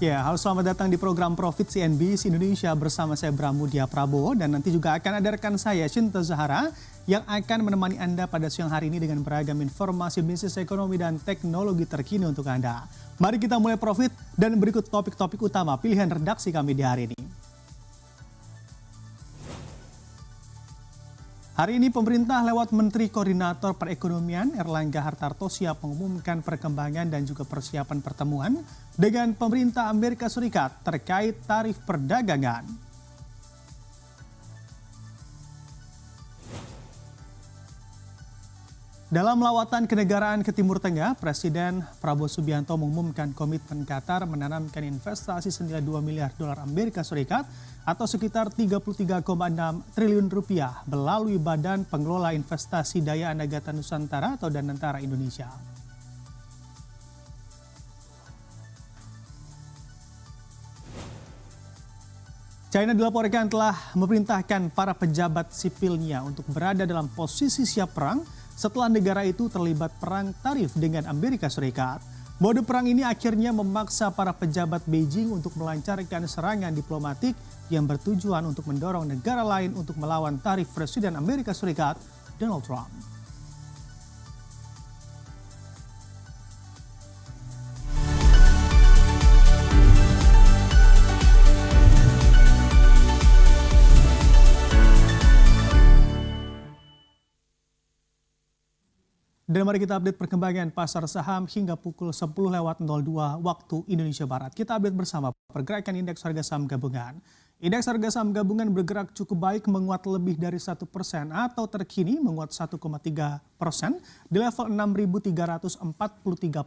Ya, halo selamat datang di program Profit CNBC Indonesia bersama saya Bramudia Prabowo dan nanti juga akan ada rekan saya Shinta Zahara yang akan menemani Anda pada siang hari ini dengan beragam informasi bisnis ekonomi dan teknologi terkini untuk Anda. Mari kita mulai Profit dan berikut topik-topik utama pilihan redaksi kami di hari ini. Hari ini pemerintah lewat Menteri Koordinator Perekonomian Erlangga Hartarto siap mengumumkan perkembangan dan juga persiapan pertemuan dengan pemerintah Amerika Serikat terkait tarif perdagangan. Dalam lawatan kenegaraan ke Timur Tengah, Presiden Prabowo Subianto mengumumkan komitmen Qatar menanamkan investasi senilai 2 miliar dolar Amerika Serikat atau sekitar 33,6 triliun rupiah melalui Badan Pengelola Investasi Daya Anagata Nusantara atau Danantara Indonesia. China dilaporkan telah memerintahkan para pejabat sipilnya untuk berada dalam posisi siap perang setelah negara itu terlibat perang tarif dengan Amerika Serikat. Mode perang ini akhirnya memaksa para pejabat Beijing untuk melancarkan serangan diplomatik yang bertujuan untuk mendorong negara lain untuk melawan tarif Presiden Amerika Serikat Donald Trump. Dan mari kita update perkembangan pasar saham hingga pukul 10.02 waktu Indonesia Barat. Kita update bersama pergerakan indeks harga saham gabungan. Indeks harga saham gabungan bergerak cukup baik menguat lebih dari 1% atau terkini menguat 1,3% di level 6.343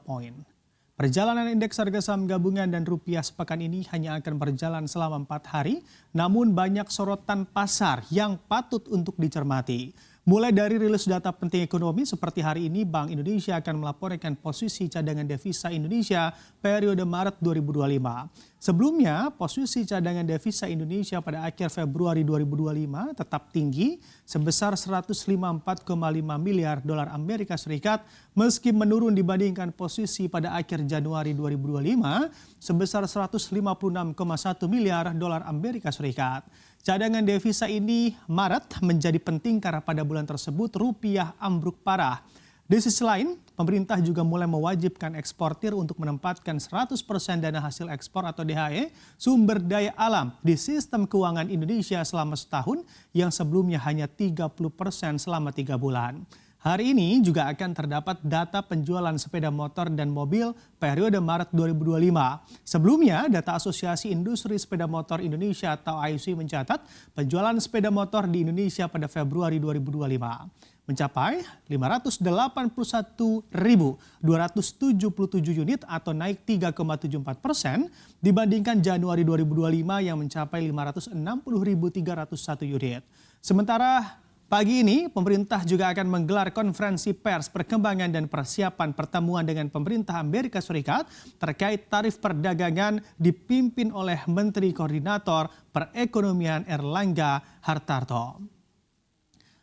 poin. Perjalanan indeks harga saham gabungan dan rupiah sepekan ini hanya akan berjalan selama 4 hari, namun banyak sorotan pasar yang patut untuk dicermati. Mulai dari rilis data penting ekonomi seperti hari ini Bank Indonesia akan melaporkan posisi cadangan devisa Indonesia periode Maret 2025. Sebelumnya, posisi cadangan devisa Indonesia pada akhir Februari 2025 tetap tinggi sebesar 154,5 miliar dolar Amerika Serikat meski menurun dibandingkan posisi pada akhir Januari 2025 sebesar 156,1 miliar dolar Amerika Serikat. Cadangan devisa ini Maret menjadi penting karena pada bulan tersebut rupiah ambruk parah. Di sisi lain, pemerintah juga mulai mewajibkan eksportir untuk menempatkan 100% dana hasil ekspor atau DHE sumber daya alam di sistem keuangan Indonesia selama setahun yang sebelumnya hanya 30% selama 3 bulan. Hari ini juga akan terdapat data penjualan sepeda motor dan mobil periode Maret 2025. Sebelumnya, data Asosiasi Industri Sepeda Motor Indonesia atau AISI mencatat penjualan sepeda motor di Indonesia pada Februari 2025 mencapai 581.277 unit atau naik 3,74% dibandingkan Januari 2025 yang mencapai 560.301 unit. Sementara pagi ini, pemerintah juga akan menggelar konferensi pers perkembangan dan persiapan pertemuan dengan pemerintah Amerika Serikat terkait tarif perdagangan dipimpin oleh Menteri Koordinator Perekonomian Erlangga Hartarto.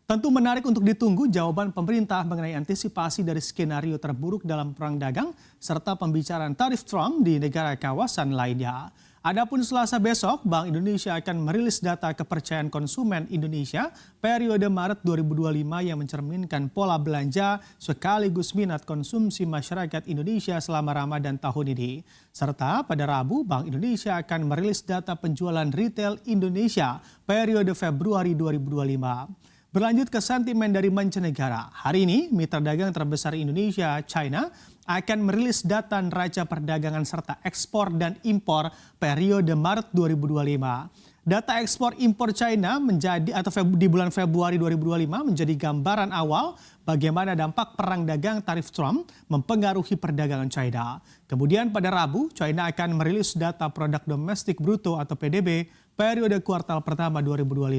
Tentu menarik untuk ditunggu jawaban pemerintah mengenai antisipasi dari skenario terburuk dalam perang dagang serta pembicaraan tarif Trump di negara kawasan lainnya. Adapun Selasa besok, Bank Indonesia akan merilis data kepercayaan konsumen Indonesia periode Maret 2025 yang mencerminkan pola belanja sekaligus minat konsumsi masyarakat Indonesia selama Ramadan tahun ini. Serta pada Rabu, Bank Indonesia akan merilis data penjualan retail Indonesia periode Februari 2025. Berlanjut ke sentimen dari mancanegara. Hari ini, mitra dagang terbesar Indonesia, China, akan merilis data neraca perdagangan serta ekspor dan impor periode Maret 2025. Data ekspor impor China di bulan Februari 2025 menjadi gambaran awal bagaimana dampak perang dagang tarif Trump mempengaruhi perdagangan China. Kemudian pada Rabu, China akan merilis data produk domestik bruto atau PDB periode kuartal pertama 2025,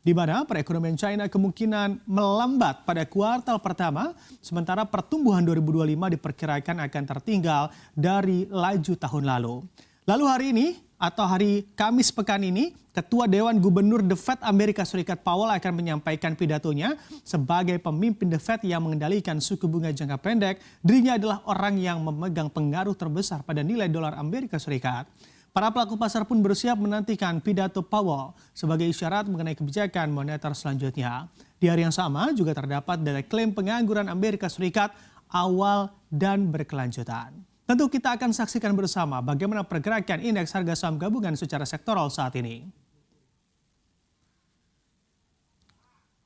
di mana perekonomian China kemungkinan melambat pada kuartal pertama, sementara pertumbuhan 2025 diperkirakan akan tertinggal dari laju tahun lalu. Lalu hari ini atau hari Kamis pekan ini, Ketua Dewan Gubernur The Fed Amerika Serikat Powell akan menyampaikan pidatonya sebagai pemimpin The Fed yang mengendalikan suku bunga jangka pendek. Dirinya adalah orang yang memegang pengaruh terbesar pada nilai dolar Amerika Serikat. Para pelaku pasar pun bersiap menantikan pidato Powell sebagai isyarat mengenai kebijakan moneter selanjutnya. Di hari yang sama juga terdapat data klaim pengangguran Amerika Serikat awal dan berkelanjutan. Tentu kita akan saksikan bersama bagaimana pergerakan indeks harga saham gabungan secara sektoral saat ini.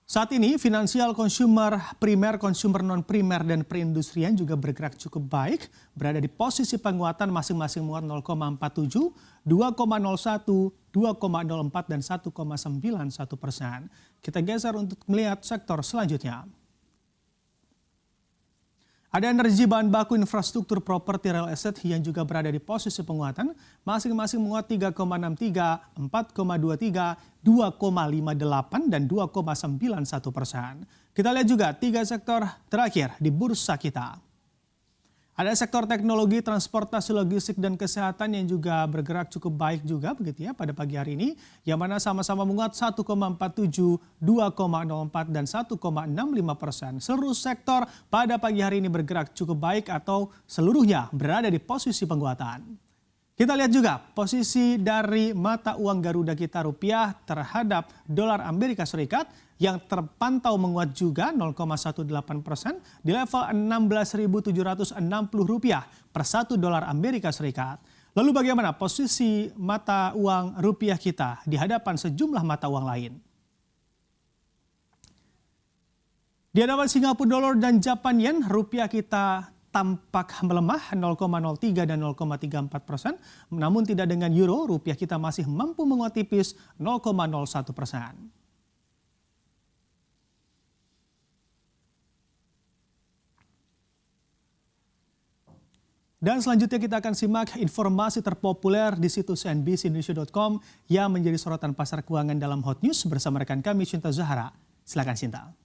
Saat ini, finansial konsumer, primer, konsumer non-primer, dan perindustrian juga bergerak cukup baik, berada di posisi penguatan masing-masing menguat 0,47, 2,01, 2,04, dan 1,91%. Kita geser untuk melihat sektor selanjutnya. Ada energi, bahan baku, infrastruktur, properti, real estate yang juga berada di posisi penguatan, masing-masing menguat 3,63, 4,23, 2,58, dan 2,91%. Kita lihat juga 3 sektor terakhir di bursa kita. Ada sektor teknologi, transportasi, logistik, dan kesehatan yang juga bergerak cukup baik juga begitu ya pada pagi hari ini, yang mana sama-sama menguat 1,47, 2,04, dan 1,65%. Seluruh sektor pada pagi hari ini bergerak cukup baik atau seluruhnya berada di posisi penguatan. Kita lihat juga posisi dari mata uang Garuda kita rupiah terhadap dolar Amerika Serikat yang terpantau menguat juga 0,18% di level 16.760 rupiah per 1 dolar Amerika Serikat. Lalu bagaimana posisi mata uang rupiah kita di hadapan sejumlah mata uang lain? Di hadapan Singapura Dollar dan Japan Yen, rupiah kita tampak melemah 0,03 dan 0,34%. Namun tidak dengan euro, rupiah kita masih mampu menguat tipis 0,01%. Dan selanjutnya kita akan simak informasi terpopuler di situs nbcindonesia.com yang menjadi sorotan pasar keuangan dalam Hot News bersama rekan kami Cinta Zahra. Silakan Cinta.